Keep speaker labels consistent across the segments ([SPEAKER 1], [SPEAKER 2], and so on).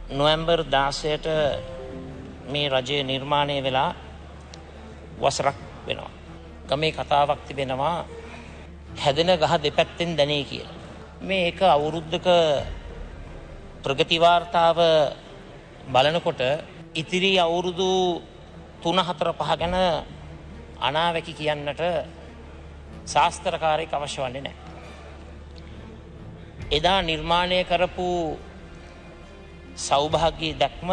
[SPEAKER 1] නොවැම්බර් 16ට මේ රජය නිර්මාණය වෙලා වසරක් වෙනවා. ගමේ කතාවක් තිබෙනවා හැදෙන ගහ දෙපැත්තෙන් දැනේ කියලා. මේ එක අවුරුද්දක ප්‍රගති වාර්තාව බලනකොට ඉතිරි අවුරුදු 3-4-5 ගැන අනාවැකි කියන්නට ශාස්ත්‍රකාරයෙක් අවශ්‍ය වන්නේ නැහැ. එදා නිර්මාණය කරපු සෞභාග්‍යයේ දැක්ම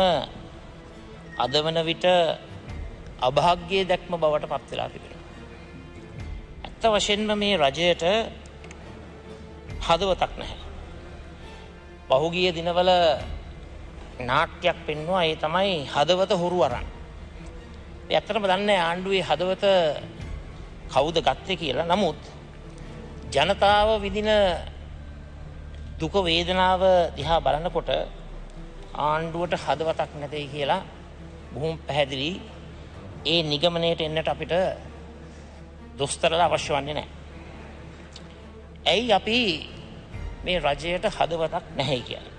[SPEAKER 1] අද වන විට අභාග්‍යයේ දැක්ම බවට පත් වෙලා තිබෙනවා. ඇත්ත වශයෙන්ම මේ රජයට හදවතක් නැහැ. පහුගිය දිනවල නාට්‍යයක් පෙන්වුවා, ඒ තමයි හදවත හොරු අරන්. ඒ ඇත්තටම දන්නේ ආණ්ඩුවේ හදවත කවුද ගත්තේ කියලා. නමුත් ජනතාව විඳින දුක වේදනාව දිහා බලනකොට ආණ්ඩුවට හදවතක් නැtei කියලා බොහොම පැහැදිලි. ඒ නිගමනයට එන්නට අපිට දොස්තරලා අවශ්‍ය වන්නේ නැහැ. ඇයි අපි මේ රජයට හදවතක් නැහැ කියලා?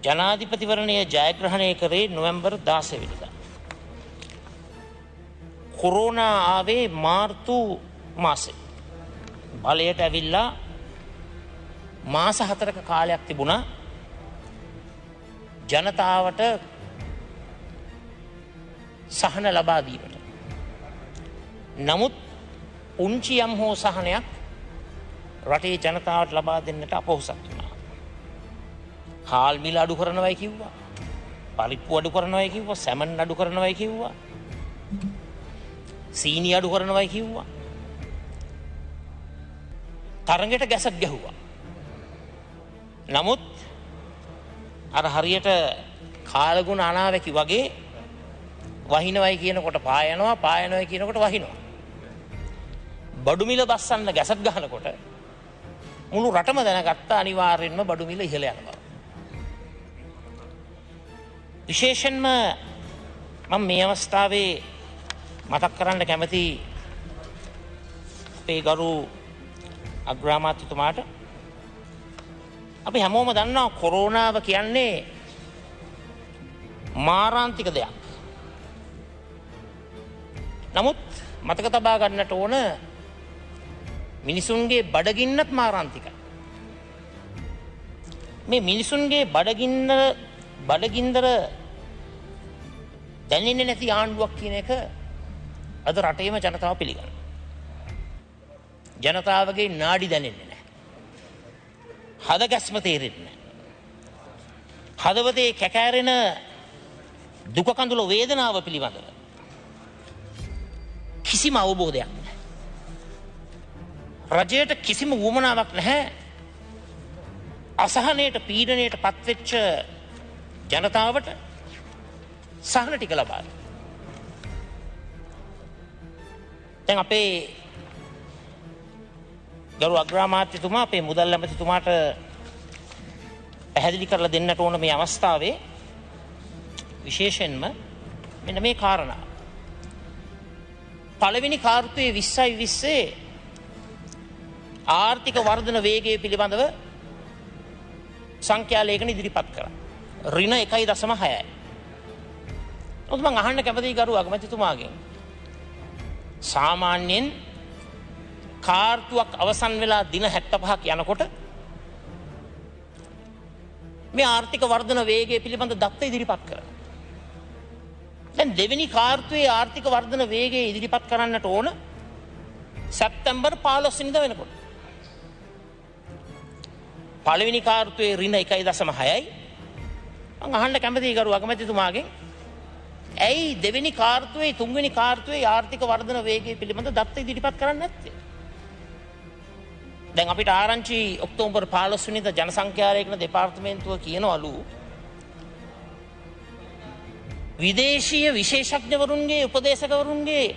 [SPEAKER 1] ජනාධිපතිවරණය ජයග්‍රහණය කරේ නොවැම්බර් 16 වෙනිදා. කොරෝනා ආවේ මාර්තු මාසේ. බලයට ඇවිල්ලා මාස 4ක කාලයක් තිබුණා ජනතාවට සහන ලබා දීමට. නමුත් උන්චි යම් හෝ සහනයක් රටේ ජනතාවට ලබා දෙන්නට අපොහොසත් වුණා. හාල් මිල අඩු කරනවයි කිව්වා, පරිප්පු අඩු කරනවයි කිව්වා, සැමන් අඩු කරනවයි කිව්වා, සීනි අඩු කරනවයි කිව්වා, තරඟයට ගැසක් ගැහුවා. නමුත් අර හරියට කාලගුණ අනාවැකි වගේ වහිනවයි කියනකොට පායනවා, පායනවයි කියනකොට වහිනවා. බඩු මිල බස්සන්න ගැසක් ගහනකොට මුළු රටම දැනගත්ත අනිවාර්යෙන්ම බඩු මිල ඉහළ යන බව. විශේෂයෙන්ම මම මේ අවස්ථාවේ මතක් කරන්න කැමති අපේ ගරු අග්‍රාමාත්‍යතුමාට. අපි හැමෝම දන්නවා කොරෝනාව කියන්නේ මාරාන්තික දෙයක්. නමුත් මතක තබා ගන්නට ඕන මිනිසුන්ගේ බඩගින්නත් මාරාන්තිකයි. මේ මිනිසුන්ගේ බඩගින්දර දැනෙන්නේ නැති ආණ්ඩුවක් කියන එක අද රටේම ජනතාව පිළිගන්නවා. ජනතාවගේ නාඩි දැනෙන්නේ නැහැ. හදගැස්ම තේරෙන්නේ නැහැ. හදවතේ කැකෑරෙන දුක කඳුල වේදනාව පිළිබඳව කිසිම අවබෝධයක් නැහැ. රජයට කිසිම වුවමනාවක් නැහැ අසහනයට පීඩනයට පත්වෙච්ච ජනතාවට සහන ටික ලබා දෙන්න. දැන් අපේ ගරු අග්‍රාමාත්‍යතුමා අපේ මුදල් ඇමතිතුමාට පැහැදිලි කරලා දෙන්නට ඕන මේ අවස්ථාවේ විශේෂයෙන්ම මෙන්න මේ කාරණා. පළවෙනි කාර්තුවේ 2020 ආර්ථික වර්ධන වේගය පිළිබඳව සංඛ්‍යා ලේඛන ඉදිරිපත් කරා. ඍණ 1.6යි. ඔතන මම අහන්න කැමතියි ගරු අගමැතිතුමාගෙන්. සාමාන්‍යයෙන් කාර්තුවක් අවසන් වෙලා දින 75ක් යනකොට මේ ආර්ථික වර්ධන වේගය පිළිබඳ දත්ත ඉදිරිපත් කරනවා. දැන් දෙවෙනි කාර්තුවේ ආර්ථික වර්ධන වේගය ඉදිරිපත් කරන්නට ඕන සැප්තැම්බර් 15 වෙනිදා වෙනකොට. පළවෙනි කාර්තුවේ ඍණ 1.6යි. මම අහන්න කැමතියි ගරු අගමැතිතුමාගෙන් ඇයි දෙවෙනි කාර්තුවේ තුන්වෙනි කාර්තුවේ ආර්ථික වර්ධන වේගය පිළිබඳ දත්ත ඉදිරිපත් කරන්නේ නැත්තේ? දැන් අපිට ආරංචි ඔක්තෝබර් 15 වෙනිදා ජනසංඛ්‍යා ලේඛන දෙපාර්තමේන්තුව කියනවලු විදේශීය විශේෂඥවරුන්ගේ උපදේශකවරුන්ගේ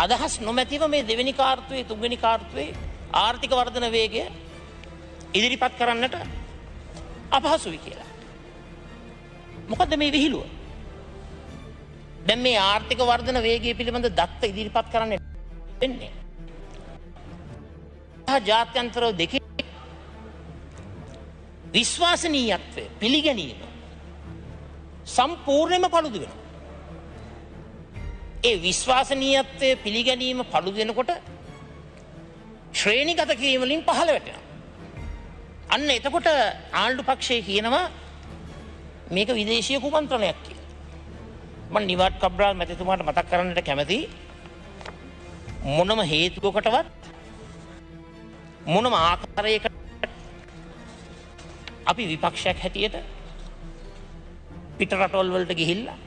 [SPEAKER 1] අදහස් නොමැතිව මේ දෙවෙනි කාර්තුවේ තුන්වෙනි කාර්තුවේ ආර්ථික වර්ධන වේගය ඉදිරිපත් කරන්නට අපහසුයි කියලා. මොකද මේ විහිළුව? දැන් මේ ආර්ථික වර්ධන වේගය පිළිබඳ දත්ත ඉදිරිපත් කරන්න වෙන්නේ. ජාත්‍යන්තර දෙකේ විශ්වාසනීයත්වය පිළිගැනීම සම්පූර්ණයෙන්ම පළුදු වෙනවා. ඒ විශ්වාසනීයත්වය පිළිගැනීම පළුදු වෙනකොට ශ්‍රේණිගත කිරීම වලින් පහළ වැටෙනවා. අන්න එතකොට ආණ්ඩු පක්ෂය කියනවා මේක විදේශීය කුමන්ත්‍රණයක් කියලා. මම නිවාඩ් කබ්‍රාල් මැතිතුමාට මතක් කරන්නට කැමතියි මොනම හේතුවකටවත් මොනම ආකාරයකට අපි විපක්ෂයක් හැටියට පිට රටවල් වලට ගිහිල්ලා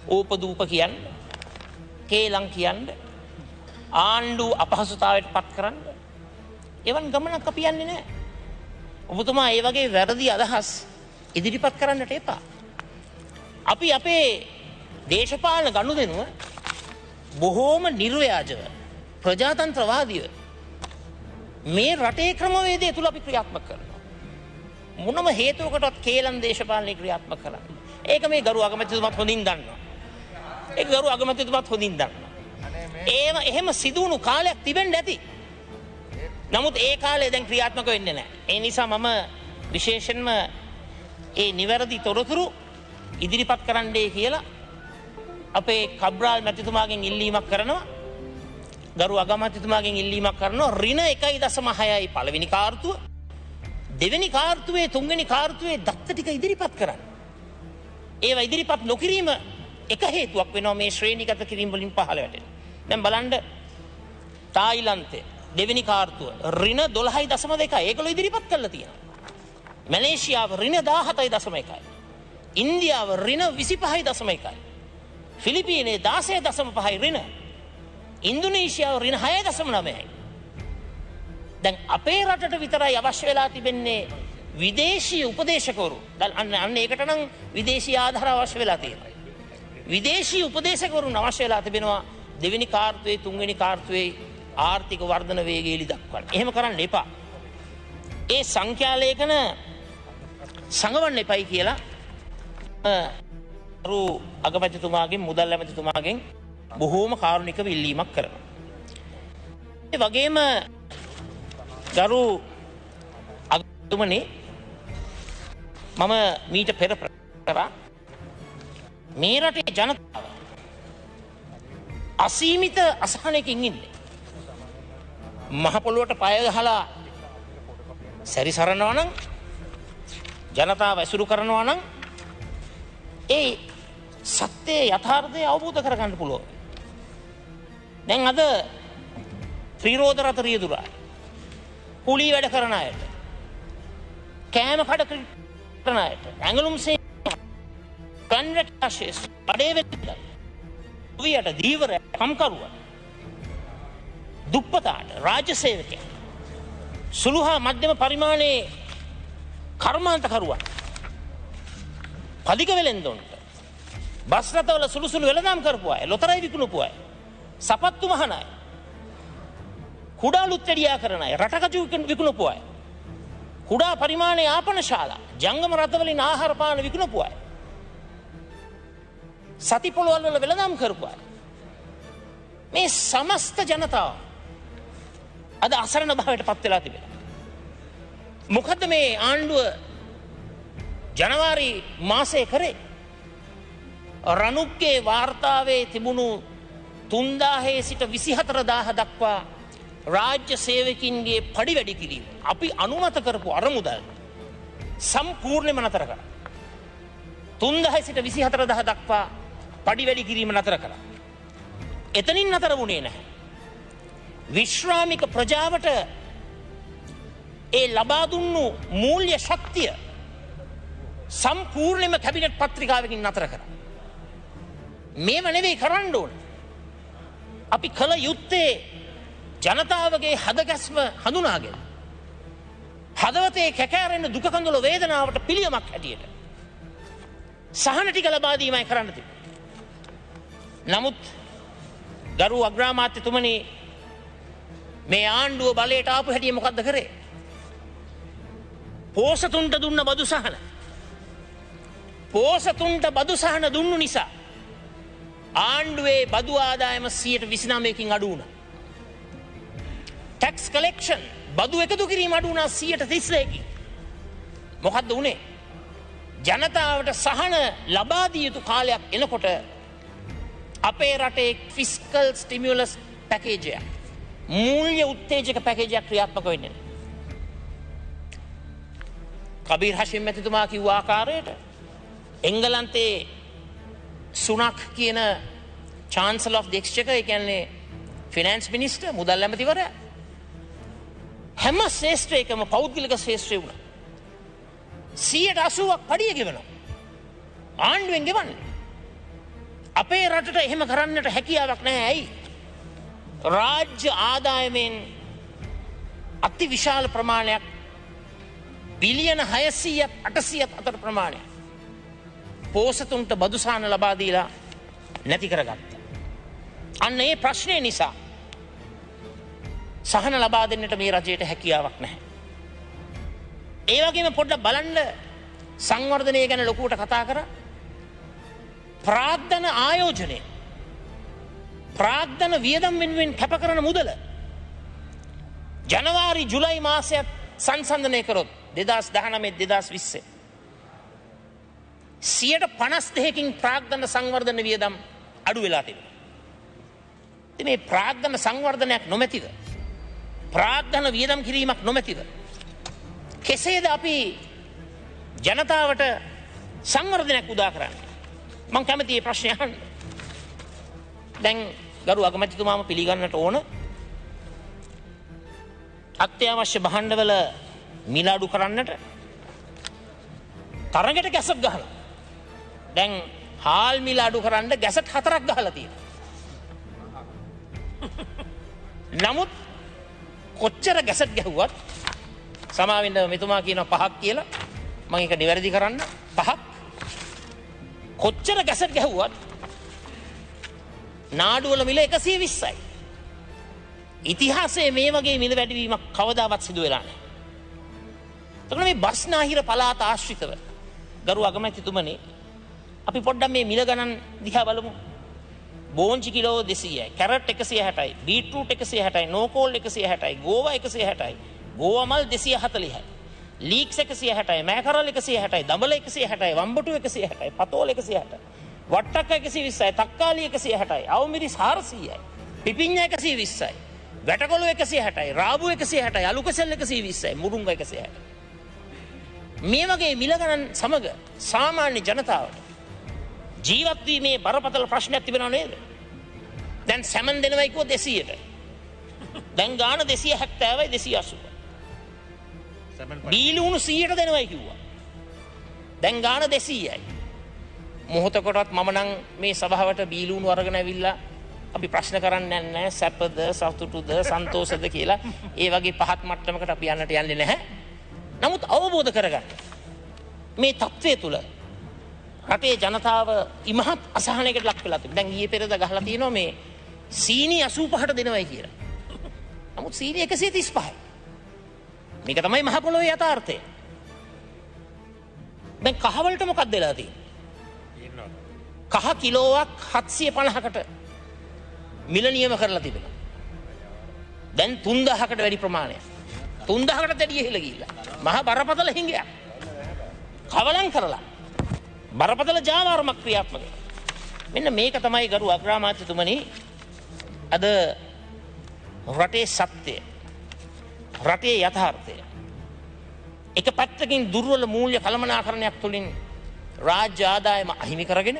[SPEAKER 1] ඕපදූප කියන්න, කේලම් කියන්න, ආණ්ඩු අපහසුතාවයට පත් කරන්න එවන් ගමනක් අපි යන්නේ නැහැ. ඔබතුමා ඒ වගේ වැරදි අදහස් ඉදිරිපත් කරන්නට එපා. අපි අපේ දේශපාලන ගනුදෙනුව බොහෝම නිර්ව්‍යාජව ප්‍රජාතන්ත්‍රවාදීව මේ රටේ ක්‍රමවේදය තුල අපි ක්‍රියාත්මක කරනවා. මොනම හේතුවකටවත් කේලම් දේශපාලනය ක්‍රියාත්මක කරන්නේ. ඒක මේ ගරු අගමැතිතුමත් හොඳින් දන්නවා. ඒක ගරු අගමැතිතුමත් හොඳින් දන්නවා. එහෙම සිදුවුණු කාලයක් තිබෙන්න ඇති. නමුත් ඒ කාලේ දැන් ක්‍රියාත්මක වෙන්නේ නැහැ. ඒ නිසා මම විශේෂයෙන්ම ඒ නිවැරදි තොරතුරු ඉදිරිපත් කරන්නයි කියලා අපේ කබ්‍රාල් මැතිතුමාගෙන් ඉල්ලීමක් කරනවා. ගරු අගමැතිතුමාගෙන් ඉල්ලීමක් කරනවා ඍණ 1.6යි පළවෙනි කාර්තුව. දෙවෙනි කාර්තුවේ තුන්වෙනි කාර්තුවේ දත්ත ටික ඉදිරිපත් කරන්න. ඒවා ඉදිරිපත් නොකිරීම එක හේතුවක් වෙනවා මේ ශ්‍රේණිගත කිරීම වලින් පහළ වැටෙන. දැන් බලන්න තායිලන්තේ දෙවෙනි කාර්තුව ඍණ 12.2 ඒගොල්ලෝ ඉදිරිපත් කරලා තියෙනවා. මැලේසියාව ඍණ 17.1. ඉන්දියාව ඍණ 25.1. ෆිලිපීනයේ 16.5 ඍණ. ඉන්දුනීසියාව ඍණ 6.9යි. දැන් අපේ රටට විතරයි අවශ්‍ය වෙලා තිබෙන්නේ විදේශීය උපදේශකවරු. අන්න ඒකට නම් විදේශීය ආධාර අවශ්‍ය වෙලා තියෙනවා. විදේශීය උපදේශකවරුන් අවශ්‍ය වෙලා තිබෙනවා දෙවෙනි කාර්තුවේ තුන්වෙනි කාර්තුවේ ආර්ථික වර්ධන වේගය එලි දක්වන්න. එහෙම කරන්න එපා. ඒ සංඛ්‍යාලේඛන සංගවන්න එපයි කියලා ගරු අගමැතිතුමාගෙන් මුදල් ඇමතිතුමාගෙන් බොහෝම කාරුණිකව ඉල්ලීමක් කරනවා. ඒ වගේම ගරු අගමැතිතුමනි මම මීට පෙර කරා මේ රටේ ජනතාව අසීමිත අසහනයකින් ඉන්නේ. මහ පොළොවට පය ගහලා සැරිසරනවා නම් ජනතාව ඇසුරු කරනවා නම් ඒ සත්‍යයේ යථාර්ථය අවබෝධ කරගන්න පුළුවන්. දැන් අද ත්‍රිරෝද රත රියදුරා කුලී වැඩ කරන අයට කෑම කඩ කරන අයට ඇඟලුම් සේ කන්රැක්ටර්ස් අඩේ වෙද්ද වියට දීවර කම්කරුවා දුප්පතාට රාජ්‍ය සේවකයන් සුළු හා මධ්‍යම පරිමාණයේ කර්මාන්තකරුවන් පදික වෙලෙන්දොන්ට බස් රථවල සුළු සුළු වෙළඳාම් කරපු අය ලොතරැයි විකුණපු අය සපත්තු මහන අය කුඩා ලුත්තැඩියා කරන අය රටකජු විකුණපු අය කුඩා පරිමාණයේ ආපන ශාලා ජංගම රථවලින් ආහාර පාන විකුණපු අය සති පොළවල් වල වෙළඳාම් කරපු අය මේ සමස්ත ජනතාව අද අසරණ භාවයට පත් වෙලා තිබෙනවා. මොකද්ද මේ ආණ්ඩුව ජනවාරි මාසයේ කරේ? රණුක්ගේ වාර්තාවේ තිබුණු 3000 සිට 24000 දක්වා රාජ්‍ය සේවකින්ගේ පඩි වැඩි කිරීම අපි අනුමත කරපු අරමුදල් සම්පූර්ණයෙන්ම නතර කරා. 3000 සිට 24000 දක්වා පඩි වැඩි කිරීම නතර කරා. එතනින් නතර වුණේ නැහැ. විශ්‍රාමික ප්‍රජාවට ඒ ලබා දුන්නු මූල්‍ය ශක්තිය සම්පූර්ණයෙන්ම කැබිනට් පත්‍රිකාවකින් නතර කරා. මේව නෙවෙයි කරන්න ඕන. අපි කල යුත්තේ ජනතාවගේ හදගැස්ම හඳුනාගෙන හදවතේ කැකෑරෙන දුක කඳුල වේදනාවට පිළියමක් හැටියට සහන ටික ලබා දීමයි කරන්න තිබෙන්නේ. නමුත් ගරු අග්‍රාමාත්‍යතුමනි මේ ආණ්ඩුව බලයට ආපු හැටි මොකද්ද කරේ? පෝසතුන්ට දුන්න බදු සහන. පෝසතුන්ට බදු සහන දුන්නු නිසා ආණ්ඩුවේ බදු ආදායම 29%කින් අඩු වුණා. ටැක්ස් කලෙක්ෂන් බදු එකතු කිරීම අඩු වුණා 32%කින්. මොකද්ද උනේ? ජනතාවට සහන ලබා දිය යුතු කාලයක් එනකොට අපේ රටේ ෆිස්කල් ස්ටිමියුලස් පැකේජ් එක මූල්‍ය උත්තේජක පැකේජ් එකක් ක්‍රියාත්මක වෙන්නේ නැහැ. කබීර් හෂිම් මැතිතුමා කිව්ව ආකාරයට එංගලන්තයේ සුනක් කියන චාන්සලර් ඔෆ් ද එක්ස්චේකර් ඒ කියන්නේ ෆිනෑන්ස් මිනිස්ටර් මුදල් ඇමතිවරයා හැම ශේෂ්ත්‍රයකම පෞද්ගලික ශේෂ්ත්‍රය වුණා. 80%ක් පඩිය ගෙවනවා. ආණ්ඩුවෙන් ගෙවන්නේ. අපේ රටට එහෙම කරන්නට හැකියාවක් නැහැ. ඇයි? රාජ්‍ය ආදායමෙන් අති විශාල ප්‍රමාණයක් බිලියන 600ක් 800ක් අතර ප්‍රමාණයක් පෝසතුන්ට බදුසාන ලබා දීලා නැති කරගත්තා. අන්න ඒ ප්‍රශ්නේ නිසා සහන ලබා දෙන්නට මේ රජයට හැකියාවක් නැහැ. ඒ වගේම පොඩ්ඩක් බලන්න සංවර්ධනය ගැන ලොකුවට කතා කරා. ප්‍රාග්ධන ආයෝජනය ප්‍රාග්ධන වියදම් වෙනුවෙන් කැප කරන මුදල ජනවාරි ජුලයි මාසයත් සංසන්දනය කරොත් 2019 2020 52කින් ප්‍රාග්ධන සංවර්ධන වියදම් අඩු වෙලා තිබෙනවා. ඉතින් මේ ප්‍රාග්ධන සංවර්ධනයක් නොමැතිව ප්‍රාග්ධන වියදම් කිරීමක් නොමැතිව කෙසේද අපි ජනතාවට සංවර්ධනයක් උදා කරන්නේ? මම කැමති මේ ප්‍රශ්නය අහන්න. දැන් ගරු අගමැතිතුමාම පිළිගන්නට ඕන අත්‍යවශ්‍ය භාණ්ඩවල මිල අඩු කරන්නට තරඟට ගැසට් ගහලා. දැන් හාල් මිල අඩු කරන්න ගැසට් 4ක් ගහලා තියෙනවා. නමුත් කොච්චර ගැසට් ගැහුවත් සමාවෙන්න මෙතුමා කියනවා 5ක් කියලා. මම ඒක නිවැරදි කරන්න 5ක්. කොච්චර ගැසට් ගැහුවත් නාඩුවල මිල 120යි. ඉතිහාසයේ මේ වගේ මිල වැඩිවීමක් කවදාවත් සිදු වෙලා නැහැ. එතකොට මේ බස්නාහිර පළාත ආශ්‍රිතව ගරු අගමැතිතුමනි අපි පොඩ්ඩක් මේ මිල ගණන් දිහා බලමු. බෝංචි කිලෝ 200යි, කැරට් 160යි, බීට්‍රූට් 160යි, නෝකෝල් 160යි, ගෝවා 160යි, ගෝවා මල් 240යි, ලීක්ස් 160යි, මෑකරල් 160යි, දඹල 160යි, වම්බටු 160යි, පතෝල 160යි, වට්ටක්ක 120යි, තක්කාලි 160යි, අවමිරිස් 400යි, පිපිඤ්ඤා 120යි, වැටකොළු 160යි, රාබු 160යි, අලුකසෙල් 120යි, මුරුංගා 160යි. මේ වගේ මිල ගණන් සමග සාමාන්‍ය ජනතාවට ජීවත් වීමේ බරපතල ප්‍රශ්නයක් තිබෙනව නේද? දැන් සැමන් දෙනවයි කිව්ව 200ට. දැන් ගාන 270යි 280යි. බීලුණු 100ට දෙනවයි කිව්වා. දැන් ගාන 200යි. මොහොතකටවත් මම නම් මේ සභාවට බීලුණු අරගෙන ඇවිල්ලා අපි ප්‍රශ්න කරන්නේ නැහැ සැපද සතුටුද සන්තෝෂද කියලා. ඒ වගේ පහත් මට්ටමකට අපි යන්නට යන්නේ නැහැ. නමුත් අවබෝධ කරගන්න මේ තත්ත්වය තුළ රටේ ජනතාව ඉමහත් අසහනයකට ලක් වෙලා තිබෙනවා. දැන් ඊයේ පෙරේද ගහලා තියෙනවා මේ සීනි 85ට දෙනවයි කියලා. නමුත් සීනි 135යි. මේක තමයි මහ පොළොවේ යථාර්ථය. දැන් කහ වලට මොකක්ද වෙලා තියෙන්නේ? කහ කිලෝවක් 750කට මිල නියම කරලා තිබෙනවා. දැන් 3000කට වැඩි ප්‍රමාණයක්. 3000කට වැඩි ඉහළ ගිහිල්ලා. මහා බරපතල හිඟයක්. කවලම් කරලා බරපතල ජාවාරමක් ක්‍රියාත්මක. මෙන්න මේක තමයි ගරු අග්‍රාමාත්‍යතුමනි අද රටේ සත්‍යය. රටේ යථාර්ථය. එක පැත්තකින් දුර්වල මූල්‍ය කළමනාකරණයක් තුළින් රාජ්‍ය ආදායම අහිමි කරගෙන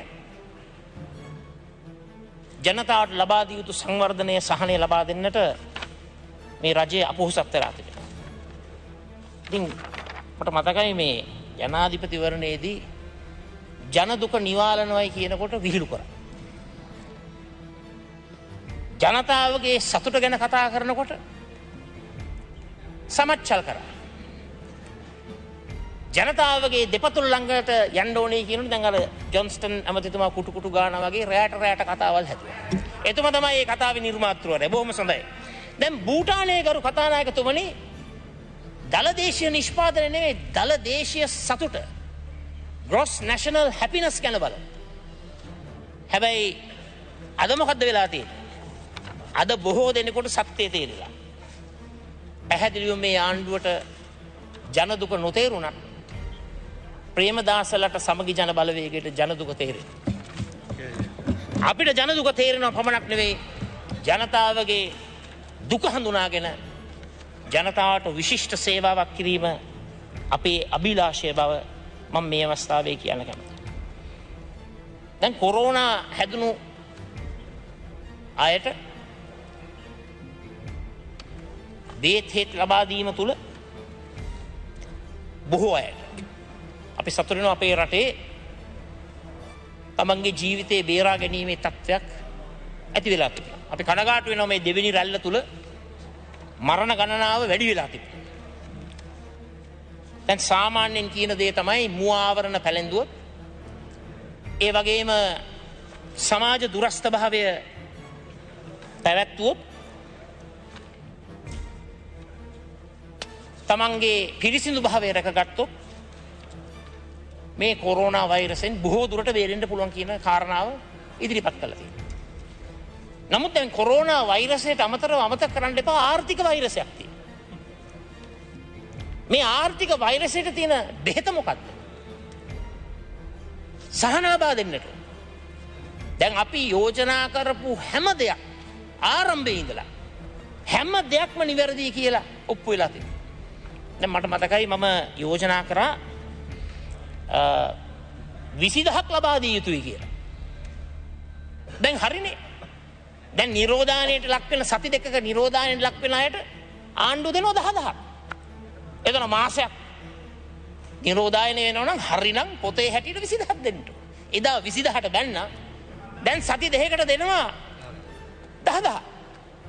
[SPEAKER 1] ජනතාවට ලබා දිය යුතු සංවර්ධනය සහනය ලබා දෙන්නට මේ රජයේ අපොහොසත් වෙලා තිබෙනවා. ඉතින් මට මතකයි මේ ජනාධිපතිවරණයේදී ජන දුක නිවාලනවයි කියනකොට විහිළු කරා. ජනතාවගේ සතුට ගැන කතා කරනකොට සමච්චල් කරා. ජනතාවගේ දෙපතුල් ළඟට යන්න ඕනේ කියනොත් දැන් අර ජොන්ස්ටන් ඇමතිතුමා කුටු කුටු ගානා වගේ රැයට කතාවල් හැදුවා. එතුමා තමයි මේ කතාවේ නිර්මාතෘවරයා. බොහොම සඳයි. දැන් බූටානයේ ගරු කතානායකතුමනි දලදේශීය නිෂ්පාදනය නෙවෙයි දලදේශීය සතුට gross national happiness ගැන බලමු. හැබැයි අද මොකද්ද වෙලා තියෙන්නේ? අද බොහෝ දෙනෙකුට සත්‍යය තේරිලා. පැහැදිලිව මේ ආණ්ඩුවට ජන දුක නොතේරුණා. ප්‍රේමදාසලට සමගි ජන බලවේගයට ජනදුක තේරෙනවා. අපිට ජනදුක තේරෙනවා පමණක් නෙවෙයි ජනතාවගේ දුක හඳුනාගෙන ජනතාවට විශිෂ්ට සේවාවක් කිරීම අපේ අභිලාෂය බව මම මේ අවස්ථාවේ කියන්න කැමතියි. දැන් කොරෝනා හැදුණු අයට දේත් හේත් ලබා දීම තුළ බොහෝ අයට අපි සතුටු වෙනවා අපේ රටේ තමන්ගේ ජීවිතේ බේරා ගැනීමේ තත්ත්වයක් ඇති වෙලා තිබෙනවා. අපි කනගාටු වෙනවා මේ දෙවෙනි රැල්ල තුළ මරණ ගණනාව වැඩි වෙලා තිබෙනවා. දැන් සාමාන්‍යයෙන් කියන දේ තමයි මුව ආවරණ පැලැන්දුවොත් ඒ වගේම සමාජ දුරස්ථ භාවය පැවැත්වුවොත් තමන්ගේ පිරිසිදු භාවය රැකගත්තොත් මේ කොරෝනා වෛරසෙන් බොහෝ දුරට බේරෙන්න පුළුවන් කියන කාරණාව ඉදිරිපත් කළා තියෙනවා. නමුත් දැන් කොරෝනා වෛරසයට අමතරව අමතක කරන්න එපා ආර්ථික වෛරසයක් තියෙනවා. මේ ආර්ථික වෛරසයට තියෙන බෙහෙත මොකක්ද? සහනාබා දෙන්නට. දැන් අපි යෝජනා කරපු හැම දෙයක් ආරම්භයේ ඉඳලා හැම දෙයක්ම නිවැරදි කියලා ඔප්පු වෙලා තියෙනවා. දැන් මට මතකයි මම යෝජනා කරා 20000ක් ලබා දිය යුතුයි කියලා. දැන් හරිනේ. දැන් නිරෝධානයට ලක් වෙන සති දෙකක නිරෝධානයට ලක් වෙන අයට ආණ්ඩුව දෙනවා 10000ක්. එතන මාසයක් නිරෝධායනය වෙනවා නම් හරිනම් පොතේ හැටියට 20000ක් දෙන්න. එදා 20000ට බැන්න දැන් සති දෙකකට දෙනවා 10000.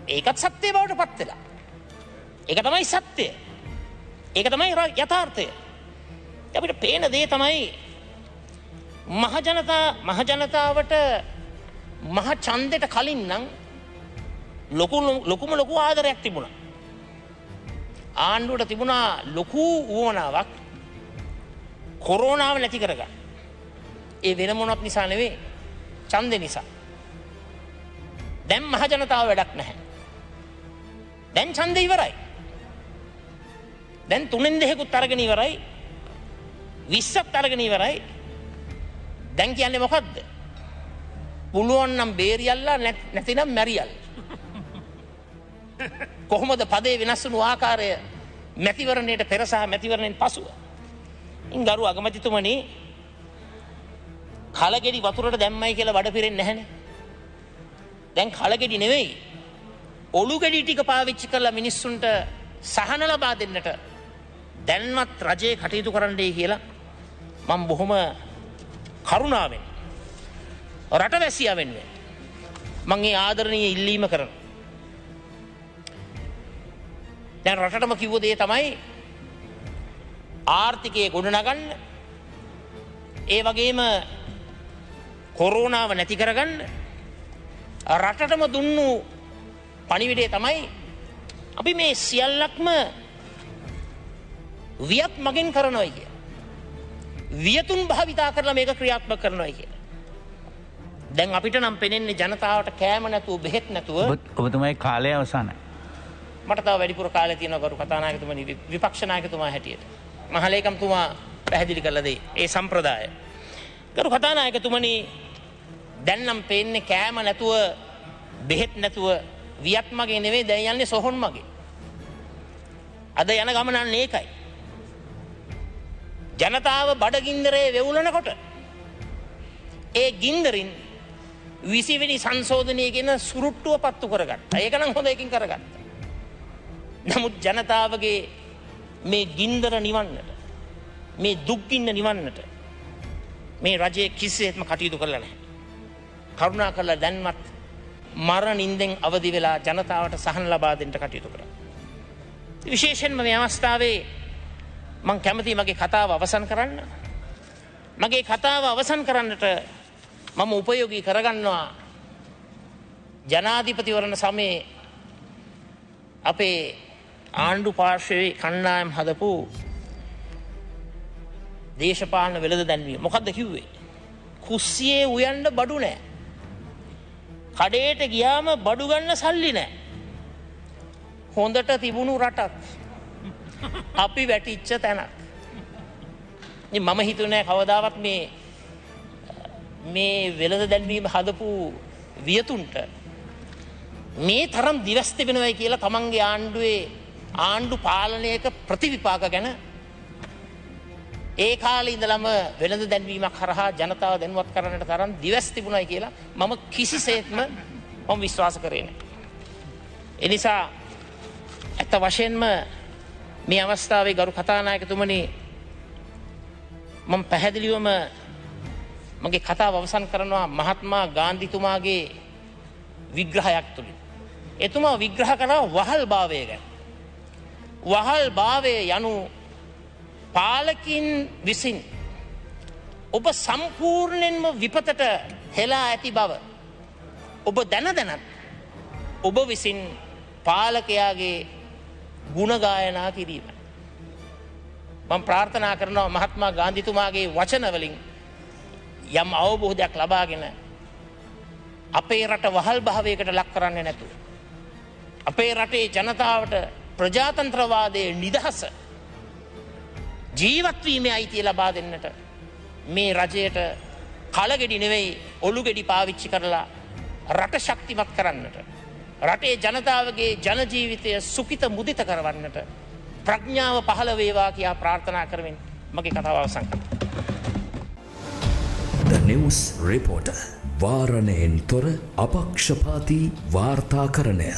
[SPEAKER 1] ඒකත් සත්‍ය බවට පත් වෙලා. ඒක තමයි සත්‍යය. ඒක තමයි යථාර්ථය. අපිට පේන දේ තමයි මහජනතාවට මහ ඡන්දෙට කලින් නම් ලොකු ආදරයක් තිබුණා. ආණ්ඩුවට තිබුණා ලොකු උවමනාවක් කොරෝනාව නැති කරගන්න. ඒ වෙන මොනවත් නිසා නෙවෙයි ඡන්දෙ නිසා. දැන් මහජනතාව වැඩක් නැහැ. දැන් ඡන්දෙ ඉවරයි. දැන් 3න් 2කුත් අරගෙන ඉවරයි. 20ක් අරගෙන ඉවරයි. දැන් කියන්නේ මොකද්ද? පුළුවන් නම් බේරියල්ලා නැතිනම් මැරියල්. කොහොමද පදේ වෙනස් වුණු ආකාරය මැතිවරණයට පෙර සහ මැතිවරණයෙන් පසුව? ගරු අගමැතිතුමනි කලගෙඩි වතුරට දැම්මයි කියලා බඩ පිරෙන්නේ නැහනේ. දැන් කලගෙඩි නෙවෙයි ඔලු ගෙඩි ටික පාවිච්චි කරලා මිනිස්සුන්ට සහන ලබා දෙන්නට දැන්වත් රජයේ කටයුතු කරන්නයි කියලා මම බොහොම කරුණාවෙන් රටවැසියා වෙන්නේ මම මේ ආදරණීය ඉල්ලීම කරනවා. දැන් රටටම කිව්ව දේ තමයි ආර්ථිකය ගොඩනගන්න ඒ වගේම කොරෝනාව නැති කරගන්න රටටම දුන්නු පණිවිඩය තමයි අපි මේ සියල්ලක්ම වියත් මගින් කරනවා කිය. වියතුන් භාවිතා කරලා මේක ක්‍රියාත්මක කරනවා කිය. දැන් අපිට නම් පෙනෙන්නේ ජනතාවට කෑම නැතුව බෙහෙත් නැතුව
[SPEAKER 2] ඔබතුමායි කාලය අවසానයි.
[SPEAKER 1] මට තව වැඩිපුර කාලය තියෙනවා ගරු කතානායකතුමනි විපක්ෂ නායකතුමා හැටියට. මහලේකම්තුමා පැහැදිලි කළ දේ ඒ සම්ප්‍රදාය. ගරු කතානායකතුමනි දැන් නම් පේන්නේ කෑම නැතුව බෙහෙත් නැතුව වියත් මගේ නෙවෙයි දැන් යන්නේ සොහොන් මගේ. අද යන ගමන ඒකයි. ජනතාව බඩගින්දරේ වෙවුලනකොට ඒ ගින්දරින් 20 වෙනි සංශෝධනයේ කියන සුරුට්ටුව පත්තු කරගත්තා. ඒක නම් හොඳ එකකින් කරගත්තා. නමුත් ජනතාවගේ මේ ගින්දර නිවන්නට මේ දුක්ගින්න නිවන්නට මේ රජයේ කිසිසේත්ම කටයුතු කරලා නැහැ. කරුණා කරලා දැන්වත් මරණින්දෙන් අවදි වෙලා ජනතාවට සහන ලබා දෙන්න කටයුතු කරා. විශේෂයෙන්ම මේ අවස්ථාවේ මම කැමතියි මගේ කතාව අවසන් කරන්න. මගේ කතාව අවසන් කරන්නට මම උපයෝගී කරගන්නවා ජනාධිපතිවරණ සමයේ අපේ ආණ්ඩු පාර්ශ්වයේ කණ්ඩායම් හදපු දේශපාලන වෙළඳ දැන්වීම. මොකද්ද කිව්වේ? කුස්සියේ උයන්න බඩු නැහැ. කඩේට ගියාම බඩු ගන්න සල්ලි නැහැ. හොඳට තිබුණු රටක් අපි වැටිච්ච තැනක්. ඉතින් මම හිතුවේ නෑ කවදාවත් මේ වෙළඳ දැන්වීම හදපු වියතුන්ට මේ තරම් දිවස් තිබෙනවයි කියලා තමන්ගේ ආණ්ඩු පාලනයක ප්‍රතිවිපාක ගැන ඒ කාලේ ඉඳලම වෙළඳ දැන්වීමක් කරහා ජනතාව දැනුවත් කරන්නට තරම් දිවස් තිබුණයි කියලා මම කිසිසේත්ම විශ්වාස කරේ නෑ. ඒ නිසා ඇත්ත වශයෙන්ම මේ අවස්ථාවේ ගරු කතානායකතුමනි මම පැහැදිලිවම මගේ කතාව අවසන් කරනවා මහත්මා ගාන්ධිතුමාගේ විග්‍රහයක් තුලින්. එතුමා විග්‍රහ කරා වහල් භාවය ගැන. වහල් භාවය යනු පාලකින් විසින් ඔබ සම්පූර්ණයෙන්ම විපතට හෙලා ඇති බව ඔබ දැනත් ඔබ විසින් පාලකයාගේ ගුණ ගායනා කිරීම. මම ප්‍රාර්ථනා කරනවා මහත්මා ගාන්ධිතුමාගේ වචන වලින් යම් අවබෝධයක් ලබාගෙන අපේ රට වහල් භාවයකට ලක් කරන්නේ නැතුව අපේ රටේ ජනතාවට ප්‍රජාතන්ත්‍රවාදයේ නිදහස ජීවත් වීමේ අයිතිය ලබා දෙන්නට මේ රජයට කලගෙඩි නෙවෙයි ඔලු ගෙඩි පාවිච්චි කරලා රට ශක්තිමත් කරන්නට රටේ ජනතාවගේ ජන ජීවිතය සුඛිත මුදිත කරවන්නට ප්‍රඥාව පහළ වේවා කියා ප්‍රාර්ථනා කරමින් මගේ කතාව අවසන් කරනවා.
[SPEAKER 3] The News Reporter වාරණයෙන් තොර අපක්ෂපාතී වාර්තාකරණය